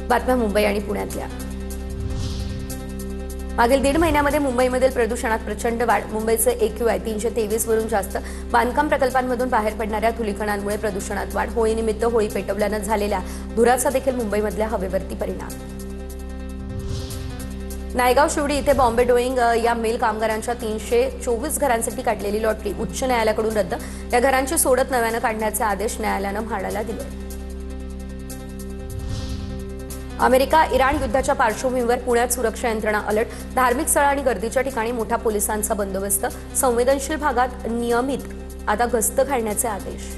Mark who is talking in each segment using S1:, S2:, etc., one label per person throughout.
S1: बातम्या मुंबई आणि पुण्यातल्या। मागील 1.5 महिन्यामध्ये मुंबईमधील प्रदूषणात प्रचंड वाढ। मुंबईचे AQI 323 वरून जास्त। बांधकाम प्रकल्पांमधून बाहेर पडणाऱ्या धुलीकणांमुळे प्रदूषणात वाढ। होळीनिमित्त होळी पेटवल्यानं झालेल्या धुराचा देखील मुंबईमधल्या हवेवरती परिणाम। नायगाव शिवडी इथे बॉम्बे डोईंग या मिल कामगारांच्या 324 घरांसाठी काढलेली लॉटरी उच्च न्यायालयाकडून रद्द। या घरांची सोडत नव्यानं काढण्याचे आदेश न्यायालयानं म्हाडाला दिले। अमेरिका इराण युद्धाच्या पार्श्वभूमीवर पुण्यात सुरक्षा यंत्रणा अलर्ट। धार्मिक स्थळ आणि गर्दीच्या ठिकाणी मोठा पोलिसांचा बंदोबस्त। संवेदनशील भागात नियमित आता गस्त घालण्याचे आदेश।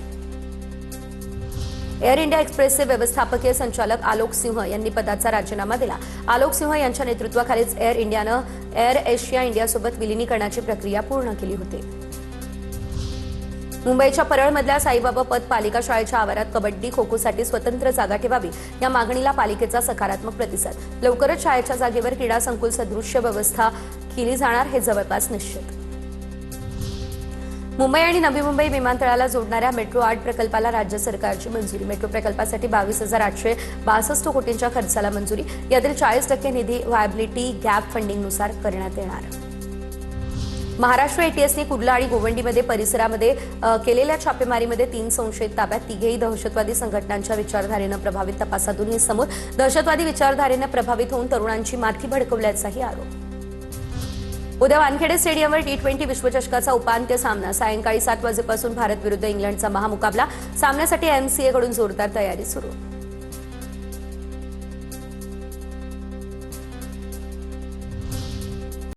S1: एअर इंडिया एक्सप्रेसचे व्यवस्थापकीय संचालक आलोक सिंह यांनी पदाचा राजीनामा दिला। आलोक सिंह यांच्या नेतृत्वाखालीच एअर इंडियानं एअर एशिया इंडियासोबत विलिनीकरणाची प्रक्रिया पूर्ण केली होती। मुंबईच्या परळमधल्या साईबाबा पत पालिका शाळेच्या आवारात कबड्डी खो खोसाठी स्वतंत्र जागा ठेवावी या मागणीला पालिकेचा सकारात्मक प्रतिसाद। लवकरच शाळेच्या जागेवर क्रीडा संकुल सदृश्य व्यवस्था केली जाणार हे जवळपास निश्चित। मुंबई आणि नवी मुंबई विमानतळाला जोडणाऱ्या मेट्रो 8 प्रकल्पाला राज्य सरकारची मंजुरी। मेट्रो प्रकल्पासाठी 22,862 कोटींच्या खर्चाला मंजुरी। यातील 40% निधी व्हायबिलिटी गॅप फंडिंगनुसार करण्यात येणार। महाराष्ट्र ATSने कुर्ला आणि गोवंडीमध्ये परिसरामध्ये केलेल्या छापेमारीमध्ये 3 संशयित ताब्यात। तिघेही दहशतवादी संघटनांच्या विचारधारेनं प्रभावित। तपासातून हे समोर दहशतवादी विचारधारेनं प्रभावित होऊन तरुणांची माथी भडकवल्याचाही आरोप। उद्या वानखेडे स्टेडियमवर T20 विश्वचषकाचा उपांत्य सामना। सायंकाळी 7 वाजेपासून भारत विरुद्ध इंग्लंडचा महामुकाबला। सामन्यासाठी MCA कडून जोरदार तयारी सुरू।